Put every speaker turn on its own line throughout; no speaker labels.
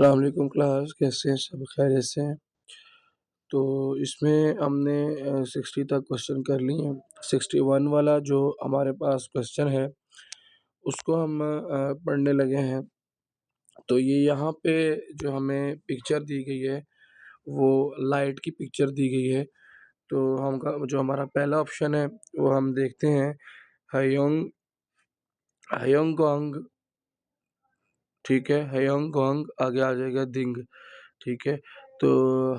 अस्सलाम वालेकुम क्लास, कैसे हैं सब? खैरियत से हैं? तो इसमें हमने 60 तक क्वेश्चन कर लिए हैं। 61 वाला जो हमारे पास क्वेश्चन है उसको हम पढ़ने लगे हैं। तो ये यहाँ पे जो हमें पिक्चर दी गई है वो लाइट की पिक्चर दी गई है। तो हम का जो हमारा पहला ऑप्शन है वो हम देखते हैं, हयोंग हयोंगोंग, ठीक है? हयोंगोंग आगे आ जाएगा दिंग, ठीक है? तो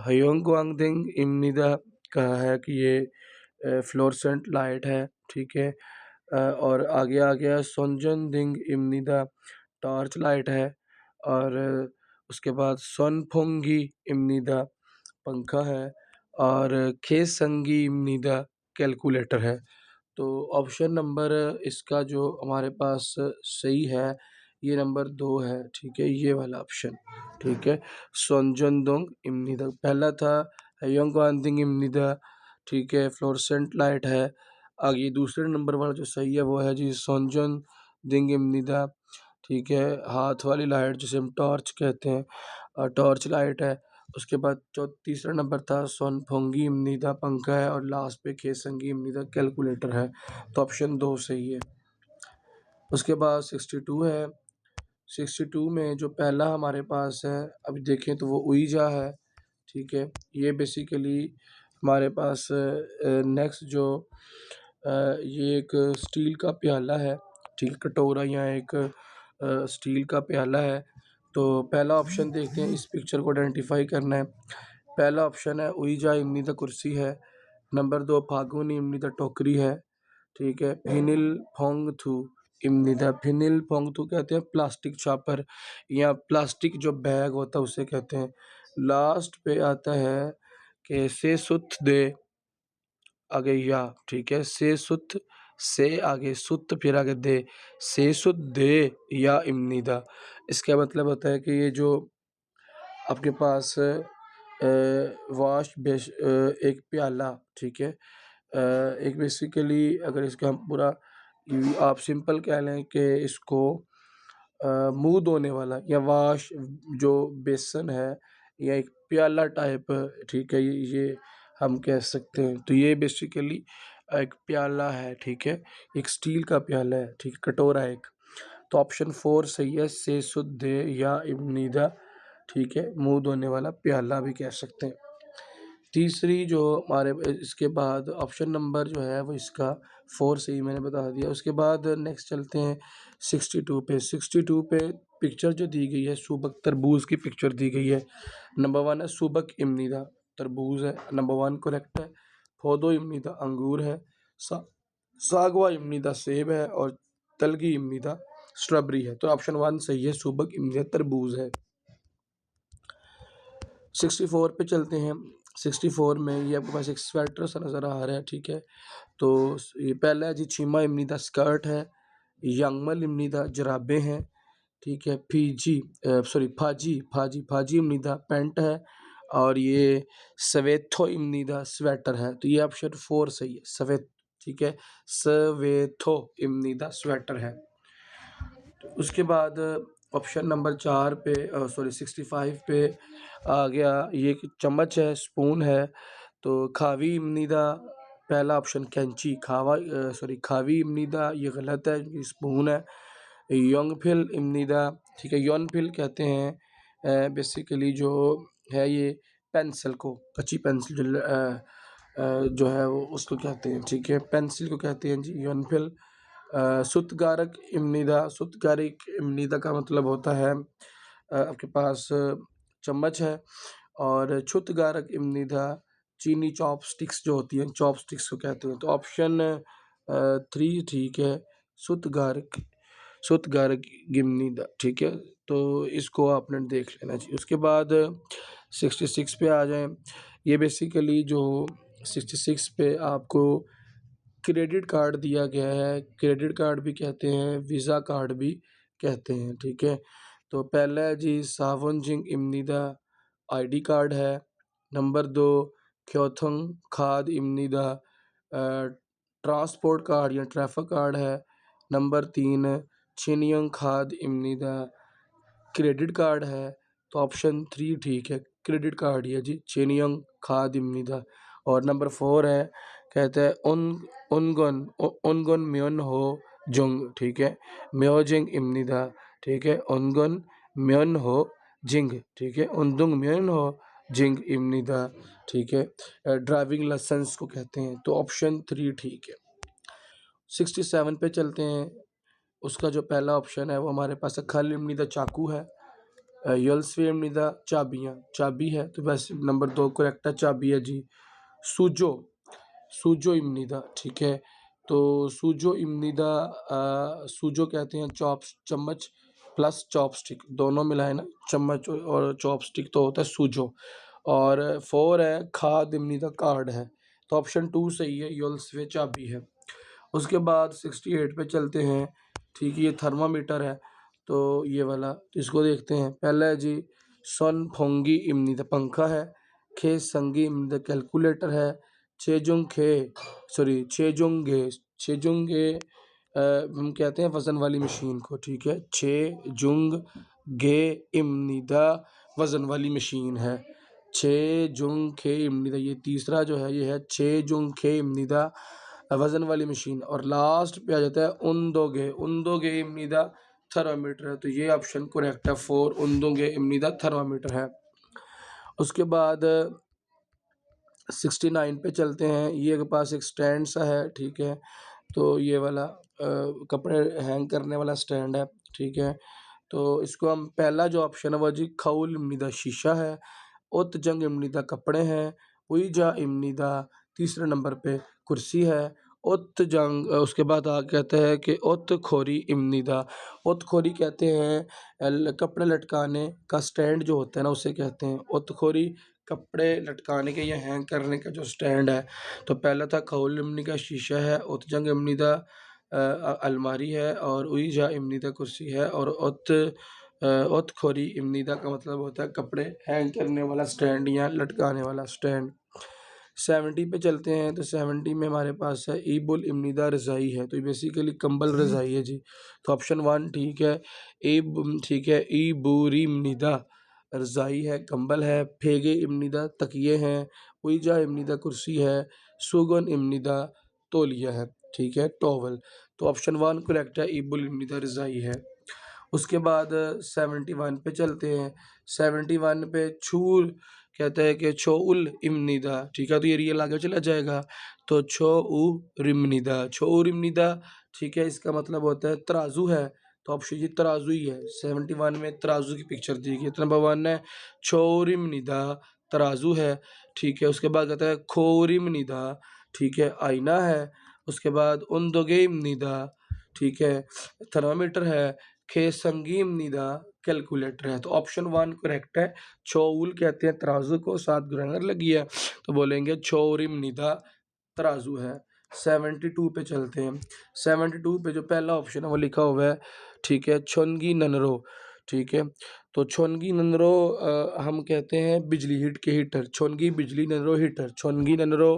हयोंगवांगडिंग इम्निदा कहा है कि ये फ्लोरेसेंट लाइट है, ठीक है? और आगे आ गया सोनजनदिंग इम्निदा टॉर्च लाइट है और उसके बाद सोनफोंगी इम्निदा पंखा है और खेसंगी इम्निदा कैलकुलेटर है। तो ऑप्शन नंबर इसका जो हमारे पास सही है, ये नंबर 2 है, ठीक है? ये वाला ऑप्शन, ठीक है? सोनजनदोंग इम्निदा पहला था, हयोंगवांदिंग इम्निदा, ठीक है? फ्लोरेसेंट लाइट है। आगे दूसरे नंबर वाला जो सही है वो है जी सोनजनदिंग इम्निदा, ठीक है? हाथ वाली लाइट जिसे हम टॉर्च कहते हैं, टॉर्च लाइट है। उसके बाद जो तीसरा नंबर था सोनफोंगी इम्निदा पंखा है और लास्ट पे खेसंगी इम्निदा कैलकुलेटर है। तो ऑप्शन 2 सही है। उसके बाद 62 है। 62 में जो पहला हमारे पास है, अभी देखें तो वो उइजा है, ठीक है? ये बेसिकली हमारे पास नेक्स्ट जो ये एक स्टील का प्याला है, ठीक है? कटोरा या एक स्टील का प्याला है। तो पहला ऑप्शन देखते हैं, इस पिक्चर को आइडेंटिफाई करना है। पहला ऑप्शन है उइजा इम्नी द कुर्सी है। नंबर 2 फागुन इम्नी द टोकरी है, ठीक है? फिनिल फोंगथू इम्निदा, फिनिल फोंगथू कहते हैं प्लास्टिक चॉपर या प्लास्टिक जो बैग होता है उसे कहते हैं। लास्ट पे आता है कि से सुत दे, आगे या, ठीक है? से सुत, से आगे सुत, फिर आगे दे, से सुत दे या इम्निदा। इसका मतलब होता है कि ये जो आपके पास एक प्याला, ठीक है? एक बेसिकली अगर इसका हम पूरा आप सिंपल कह लें कि इसको मुँह धोने वाला या वाश जो बेसन है या एक प्याला टाइप, ठीक है? ये हम कह सकते हैं। तो ये बेसिकली एक प्याला है, ठीक है? एक स्टील का प्याला है, ठीक है? कटोरा एक। तो ऑप्शन 4 सही है, से शुद्ध या इब्नीदा, ठीक है? मुँह धोने वाला प्याला भी कह सकते हैं। तीसरी जो हमारे इसके बाद ऑप्शन नंबर जो है वो इसका 4 सही मैंने बता दिया। उसके बाद नेक्स्ट चलते हैं 62 पे। 62 पे पिक्चर जो दी गई है सूबक तरबूज की पिक्चर दी गई है। नंबर 1 है सूबक इम्निदा, तरबूज है, नंबर 1 करेक्ट है। फोदो इम्निदा अंगूर है, सा सागवा इम्निदा सेब है और तलगी इम्निदा स्ट्रॉबेरी है। तो ऑप्शन 1 सही है, सूबक इम्निदा तरबूज है। 64 पे चलते हैं। 64 में ये आपके पास एक स्वेटर सा नज़र आ रहा है, ठीक है? तो ये पहला है जी, चीमा इम्निदा स्कर्ट है, यंगमल इम्निदा जराबें हैं, ठीक है? फाजी इम्निदा पैंट है और ये सवेथो इम्निदा स्वेटर है। तो ये ऑप्शन 4 सही है, सवेत, ठीक है? सवेथो इम्निदा स्वेटर है। उसके बाद ऑप्शन नंबर 4 पे 65 पे आ गया, ये एक चम्मच है, स्पून है। तो खावी इम्निदा पहला ऑप्शन कैंची, खावी इम्निदा ये गलत है, ये स्पून है। योंगफिल इम्निदा, ठीक है? योनफिल कहते हैं बेसिकली जो है ये पेंसिल को, कच्ची पेंसिल जो है वो उसको कहते हैं, ठीक है? पेंसिल को कहते हैं जी योनफिल। सुतगारक इम्निदा, सुतगारिक इम्निदा का मतलब होता है आपके पास चम्मच है और छुतगारक इम्निदा चीनी चॉपस्टिक्स जो होती हैं, चॉपस्टिक्स को कहते हैं। तो ऑप्शन 3 ठीक है, सुतगारक सुतगारक इम्निदा, ठीक है? तो इसको आपने देख लेना चाहिए। उसके बाद 66 पे आ जाएँ। ये बेसिकली जो 66 पे आपको क्रेडिट कार्ड दिया गया है, क्रेडिट कार्ड भी कहते हैं, वीज़ा कार्ड भी कहते हैं, ठीक है? तो पहला है जी सावनजिंग इम्निदा आईडी कार्ड है। नंबर 2 क्योथंग खाद इम्निदा ट्रांसपोर्ट कार्ड या ट्रैफिक कार्ड है। नंबर 3 छिनियंग खाद इम्निदा क्रेडिट कार्ड है। तो ऑप्शन 3 ठीक है, क्रेडिट कार्ड ही है जी, चेनियंग खादिमनिदा। और नंबर 4 है, कहते हैं उनगन म्योन हो जुंग, ठीक है, म्योजिंग इमनिदा, ठीक है, उनगन म्योन हो जिंग, ठीक है, उनदुंग म्योन हो जिंग इमनिदा, ठीक है, ड्राइविंग लाइसेंस को कहते हैं। तो ऑप्शन 3 ठीक है। 67 पे चलते हैं। उसका जो पहला ऑप्शन है वो हमारे पास है, खल इमनिदा चाकू है, यल्सवे इमनिदा चाबी है, तो वैसे नंबर 2 करेक्ट है, चाबी है जी। सूजो सूजो इमनिदा, ठीक है, तो सूजो इमनिदा, सूजो कहते हैं चम्मच प्लस चॉपस्टिक दोनों मिलाए ना, चम्मच और चॉपस्टिक तो होता है सूजो। और 4 है, खाद इमनिदा कार्ड है, तो ऑप्शन 2 सही है, योल्सवे चाबी है। उसके बाद 68 पे चलते हैं। ठीक है, ये थर्मामीटर है, तो ये वाला, तो इसको देखते हैं। पहला है जी, सन फोंगी इमनिदा पंखा है, खे संगी इमनिदा कैलकुलेटर है, छेजुंगे हम कहते हैं वजन वाली मशीन को, ठीक है, जुंग गे इमनिदा वजन वाली मशीन है, जुंग खे इमनिदा, ये तीसरा जो है ये है जुंग खे इमनिदा वजन वाली मशीन। और लास्ट पे आ जाता है उन दो गे इमनिदा थर्मामीटर है, तो ये ऑप्शन करेक्ट है, 4 उन दो गे इमनिदा थर्मामीटर है। उसके बाद 69 पे चलते हैं। ये के पास एक स्टैंड सा है, ठीक है, तो ये वाला कपड़े हैंग करने वाला स्टैंड है, ठीक है, तो इसको हम, पहला जो ऑप्शन है वो जी खौल इमनिदा शीशा है, उत जंग इमनिदा कपड़े हैं, उईजा इमनिदा तीसरे नंबर पे कुर्सी है, उत जंग उसके बाद आ कहते हैं कि उत खोरी इमनिदा, उत खोरी कहते हैं कपड़े लटकाने का स्टैंड जो होता है ना उसे कहते हैं उत खोरी, कपड़े लटकाने के या हैंग करने का जो स्टैंड है। तो पहला था खौल इमनी का शीशा है, उत जंग इमनी दा अलमारी है, और उईजा इमनी दा कुर्सी है, और उत खोरी इमनी दा का मतलब होता है कपड़े हैंग करने वाला स्टैंड या लटकाने वाला स्टैंड। 70 पे चलते हैं। तो 70 में हमारे पास है ईबुल इमनिदा रज़ाई है, तो ये बेसिकली कंबल रज़ाई है जी, तो ऑप्शन 1 ठीक है। ठीक है, ई बुरी इमनिदा रज़ाई है, कंबल है, फेगे इमनिदा तकिए हैं, उईजा इमनिदा कुर्सी है, सुगन इमनिदा तौलिया है, ठीक है, टॉवल। तो ऑप्शन 1 करेक्ट है, ईबुल इमनिदा रज़ाई है। उसके बाद 71 पे चलते हैं। 71 पे छूल कहता है कि छो उल इमनिदा, ठीक है, तो ये रियल आगे चला जाएगा, तो छो उ रिमनिदा, छो उ रिमनिदा, ठीक है, इसका मतलब होता है तराजू है, तो ऑप्शन जी तराजू ही है। 71 में तराजू की पिक्चर दी गई है, तो नंबर 1 है छोरिमनिदा तराजू है, ठीक है। उसके बाद कहता है खोरिमनिदा, ठीक है, आईना है। उसके बाद उनदोगेमनिदा, ठीक है, थर्मामीटर है। खे संगीम निदा कैलकुलेटर है, तो ऑप्शन 1 करेक्ट है। छोउल कहते हैं तराजू को, साथ ग्रहण लगी है, तो बोलेंगे छोरिम निदा तराजू है। 72 पे चलते हैं। 72 पे जो पहला ऑप्शन है वो लिखा हुआ है, ठीक है, छोनगी ननरो, ठीक है, तो छोनगी ननरो हम कहते हैं बिजली हीट के हीटर, छोनगी बिजली ननरो हीटर, छोनगी ननरो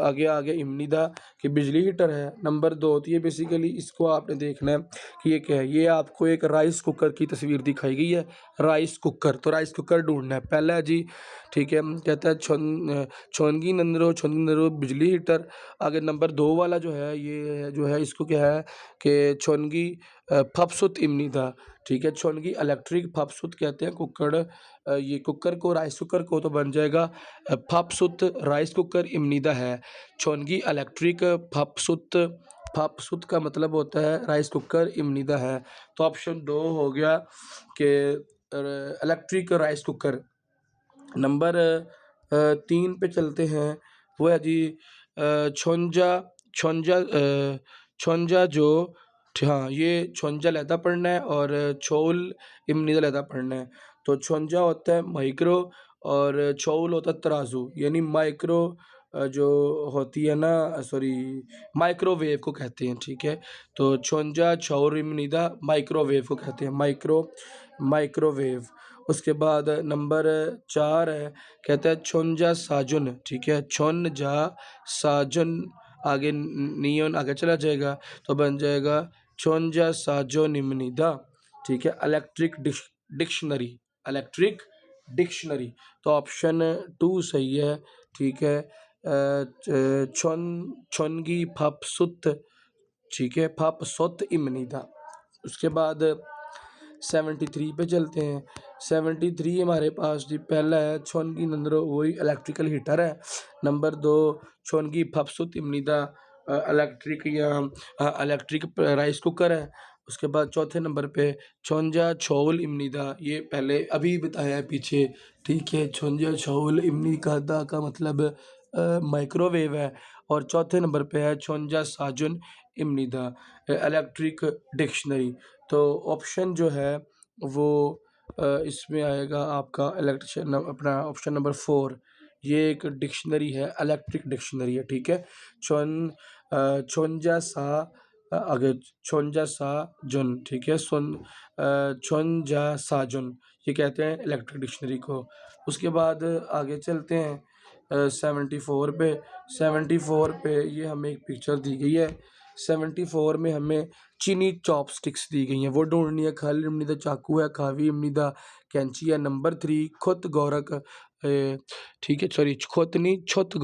आगे आगे इमनिदा कि बिजली हीटर है। नंबर 2, तो ये बेसिकली इसको आपने देखना है कि ये क्या है। ये आपको एक राइस कुकर की तस्वीर दिखाई गई है, राइस कुकर, तो राइस कुकर ढूंढना है। पहला है जी, ठीक है, कहता है छोनगी ननरो बिजली हीटर। आगे नंबर 2 वाला जो है, ये जो है इसको क्या है कि छोनगी फपसुत इमनिदा, ठीक है, छोनगी इलेक्ट्रिक फपसुत कहते हैं कुकर, ये कुकर को, राइस कुकर को, तो बन जाएगा फपसुत राइस कुकर इमनिदा है। छोनगी इलेक्ट्रिक फपसुत, फपसुत का मतलब होता है राइस कुकर इमनिदा है, तो ऑप्शन 2 हो गया कि इलेक्ट्रिक राइस कुकर। नंबर 3 पे चलते हैं। वो है जी छोंजा छोंजा छोंजा जो, हाँ, ये छोंजा लहदा पढ़ना है और छोल इमनिदा लहदा पढ़ना है। तो छोंजा होता है माइक्रो और छोल होता है तराजू, यानी माइक्रो जो होती है ना, सॉरी, माइक्रोवेव को कहते हैं, ठीक है। तो छोंजा छोर इमनिदा माइक्रोवेव को कहते हैं, माइक्रोवेव। उसके बाद नंबर 4 है, कहता है छोनजा साजुन, ठीक है, छोनजा साजुन, आगे नियन आगे चला जाएगा, तो बन जाएगा छोनजा साजो निमनिदा, ठीक है, इलेक्ट्रिक डिक्शनरी, इलेक्ट्रिक डिक्शनरी। तो ऑप्शन 2 सही है, ठीक है। छोनगी फपसुत, ठीक है, फपसुत इमनीदा। उसके बाद 73 पे चलते हैं। 73 हमारे पास जी पहला है छोनगी नंदरो, वही इलेक्ट्रिकल हीटर है। नंबर 2 छोनगी फपसुत इमनीदा इलेक्ट्रिक या इलेक्ट्रिक राइस कुकर है। उसके बाद चौथे नंबर पे छोंजा छोल इमनीदा, ये पहले अभी बताया है पीछे, ठीक है। छोंजा छोल इमनी का मतलब माइक्रोवेव है। और चौथे नंबर पे है छोंजा साजुन इमनीदा इलेक्ट्रिक डिक्शनरी। तो ऑप्शन जो है वो इसमें आएगा आपका इलेक्ट्रिशियन, अपना ऑप्शन नंबर 4। ये एक डिक्शनरी है, इलेक्ट्रिक डिक्शनरी है, ठीक है। छोंजा सा आगे छोंजा सा जुन, ठीक है। छोंजा साजुन, ये कहते हैं इलेक्ट्रिक डिक्शनरी को। उसके बाद आगे चलते हैं 74 पे। 74 पे ये हमें एक पिक्चर दी गई है। 74 में हमें चीनी चॉपस्टिक्स दी गई हैं, वो ढूंढनी है। खाली इमनीदा चाकू है, खावी इमनीदा कैंची है। नंबर 3 खुत गौरक, ठीक है, सॉरी खुत नहीं छौत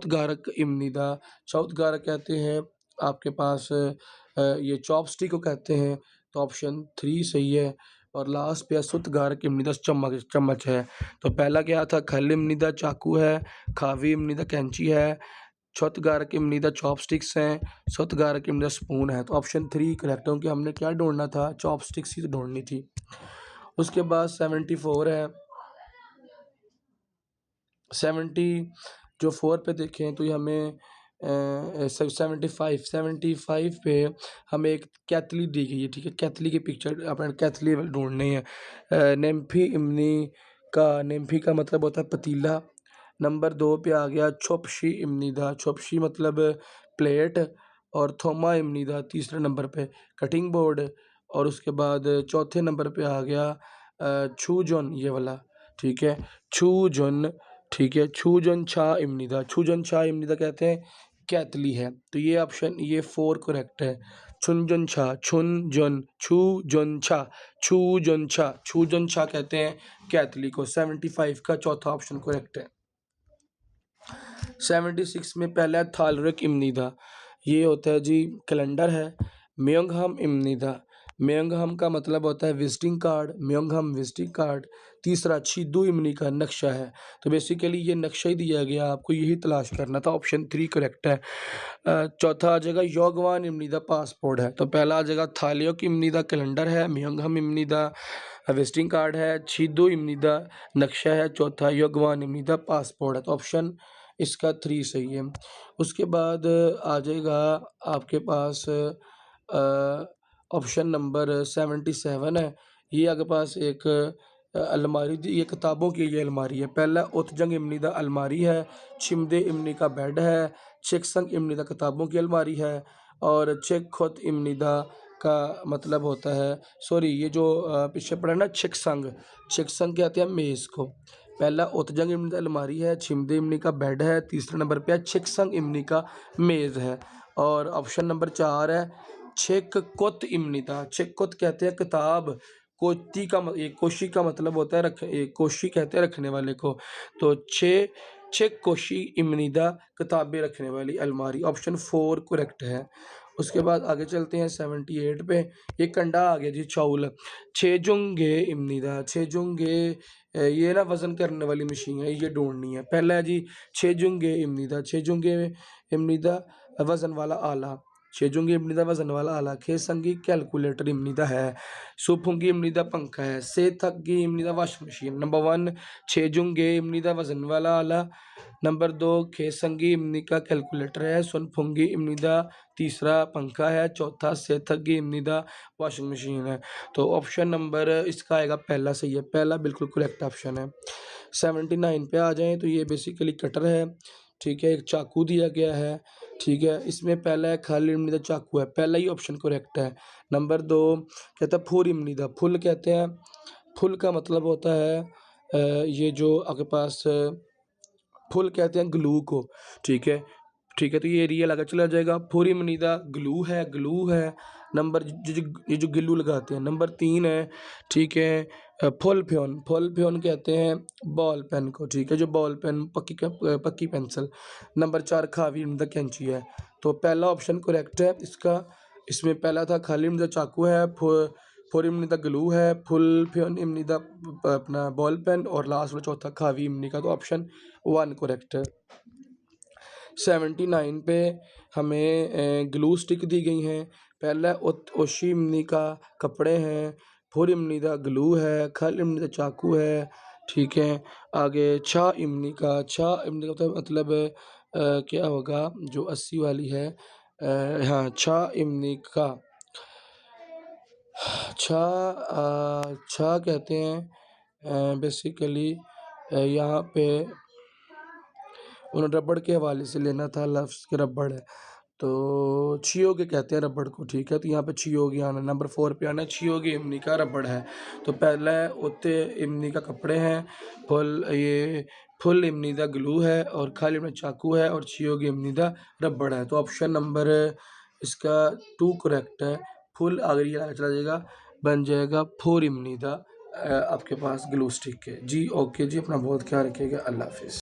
गारक इमनीदा। छौत गारक कहते हैं आपके पास ये चॉपस्टिक को कहते हैं। तो ऑप्शन 3 सही है। और लास्ट पे सुत गारक इमनीदा चम्मच है। तो पहला क्या था, खल इमनीदा चाकू है, खावी इमनीदा कैंची है, छुतगारक इमनीदा चॉपस्टिक्स हैं, सुतगारक इमनीदा स्पून है। तो ऑप्शन 3 करेक्ट है, क्योंकि हमने क्या ढूंढना था, चॉपस्टिक्स ही तो ढूंढनी थी। उसके बाद 74 है। 70 जो 4 पे देखें तो ये हमें 75 पे हमें एक कैथली दी गई है, ठीक है। कैथली की पिक्चर अपने कैथली ढूंढनी है। नेम्फी का मतलब होता है पतीला। नंबर 2 पे आ गया छोपशी इमनीदा, छोपशी मतलब प्लेट। और थोमा इमनीदा तीसरे नंबर पे कटिंग बोर्ड। और उसके बाद चौथे नंबर पे आ गया छूजन, ये वाला, ठीक है, छूजन, ठीक है। छूजन छा इमनीदा, छूजन छा इमनीदा कहते हैं कैतली है। तो ये ऑप्शन ये 4 करेक्ट है। छुनजन छा, छुनजन, छूजन छा, छूजन छा, छूजन छा कहते हैं कैतली को। 75 का चौथा ऑप्शन करेक्ट है। 76 में पहला है थालरिक इमनीदा, ये होता है जी कैलेंडर है। म्योंगहम इमनीदा, म्योंगहम का मतलब होता है विजिटिंग कार्ड, म्योंगहम विजिटिंग कार्ड। तीसरा छिदू इमनी का नक्शा है। तो बेसिकली ये नक्शा ही दिया गया, आपको यही तलाश करना था। ऑप्शन 3 करेक्ट है। चौथा आ जाएगा योगवान इमनीदा पासपोर्ट है। तो पहला आ जाएगा थालियोक इमनीदा कैलेंडर है, म्योंगहम इमनीदा विजिटिंग कार्ड है, छिदू इमनीदा नक्शा है, चौथा योगवान इमनीदा पासपोर्ट है। तो ऑप्शन इसका 3 सही है। उसके बाद आ जाएगा आपके पास ऑप्शन नंबर 77 है। ये आपके पास एक अलमारी दी, ये किताबों की ये अलमारी है। पहला उत्जंग इमनी दा अलमारी है, छिमदे इमनी का बेड है, चिकसंग इमनी दा किताबों की अलमारी है। और चेक खुत इमनी दा का मतलब होता है, सॉरी ये जो पीछे पड़ा ना चिकसंग, चिकसंग कहते हैं मेज़ को। पहला उत्जंग इमनी दा अलमारी है, छिमदे इमनी का बेड है, तीसरे नंबर पे है चिकसंग इमनी का मेज़ है। और ऑप्शन नंबर 4 है छेक कुत इमनीता, छेक कुत कहते हैं किताब, कोती का एक कोशी का मतलब होता है एक कोशी कहते हैं रखने वाले को। तो छेक कोशी इमनीदा किताबें रखने वाली अलमारी, ऑप्शन 4 करेक्ट है। उसके बाद आगे चलते हैं 78 पे। ये कंडा आ गया जी चाउल, छेजुंगे इमनीदा, छेजुंगे ये ना वज़न करने वाली मशीन है, ये ढूंढनी है। पहला है जी छेजुंगे इमनीदा, छेजुंगे इमनीदा वज़न वाला आला, छेजुंगी इमनीदा वज़न वाला आला, खेसंगी कैलकुलेटर इमनीदा है, सुफुंगी इमनीदा पंखा है, सेथगी इमनीदा वॉशिंग मशीन। नंबर 1 छेजुंगे इमनीदा वज़न वाला आला, नंबर 2 खेसंगी इमनी का कैलकुलेटर है, सुनफुंगी इमनीदा तीसरा पंखा है, चौथा सेथगी इमनीदा वॉशिंग मशीन है। तो ऑप्शन नंबर इसका आएगा पहला सही है, पहला बिल्कुल करेक्ट ऑप्शन है। 79 पे आ जाएँ तो ये बेसिकली कटर है, ठीक है, एक चाकू दिया गया है, ठीक है। इसमें पहला है खाली इमनीदा चाकू है, पहला ही ऑप्शन करेक्ट है। नंबर 2 कहता है फुर इमनीदा, फुल कहते हैं, फुल का मतलब होता है ये जो आपके पास फुल कहते हैं ग्लू को, ठीक है, ठीक है। तो ये एरिया लगा चला जाएगा। फुरी मनीदा ग्लू है, ग्लू है। नंबर ये जो ग्लू लगाते हैं। नंबर 3 है, ठीक है, फुल फ्योन कहते हैं बॉल पेन को, ठीक है, जो बॉल पेन पक्की पेंसिल। नंबर 4 खावी इम्दा कैंची है। तो पहला ऑप्शन करेक्ट है इसका। इसमें पहला था खाली इम्दा चाकू है, फोर इमनी दा ग्लू है, फुल फ्योन इमनी दा अपना बॉल पेन, और लास्ट वाला चौथा खावी इमनी का। तो ऑप्शन 1 करेक्ट है। 79 पे हमें ग्लू स्टिक दी गई हैं। पहला ओशी इमनी का कपड़े हैं, फोर इमनी का ग्लू है, खल इमनी का चाकू है, ठीक है। आगे छः इमनी का मतलब क्या होगा जो 80 वाली है, हाँ, छः इमनी का छः कहते हैं बेसिकली। यहाँ पे उन्होंने रबड़ के हवाले से लेना था, लफ्ज़ के रबड़ है, तो छियोगे कहते हैं रबड़ को, ठीक है। तो यहाँ पे छियोगे आना, नंबर 4 पे आना, छियोगे इमनी का रबड़ है। तो पहला है ओते इमनी का कपड़े हैं, फुल इमनी का ग्लू है, और खाली इमनी चाकू है, और छियोगे इमनी का रबड़ है। तो ऑप्शन नंबर इसका 2 करेक्ट है। फुल अगर ये आगे चला जाएगा बन जाएगा फोर इमनी का आपके पास ग्लू स्टिक है जी। ओके जी, अपना बहुत ख्याल रखिएगा। अल्लाह हाफिज़।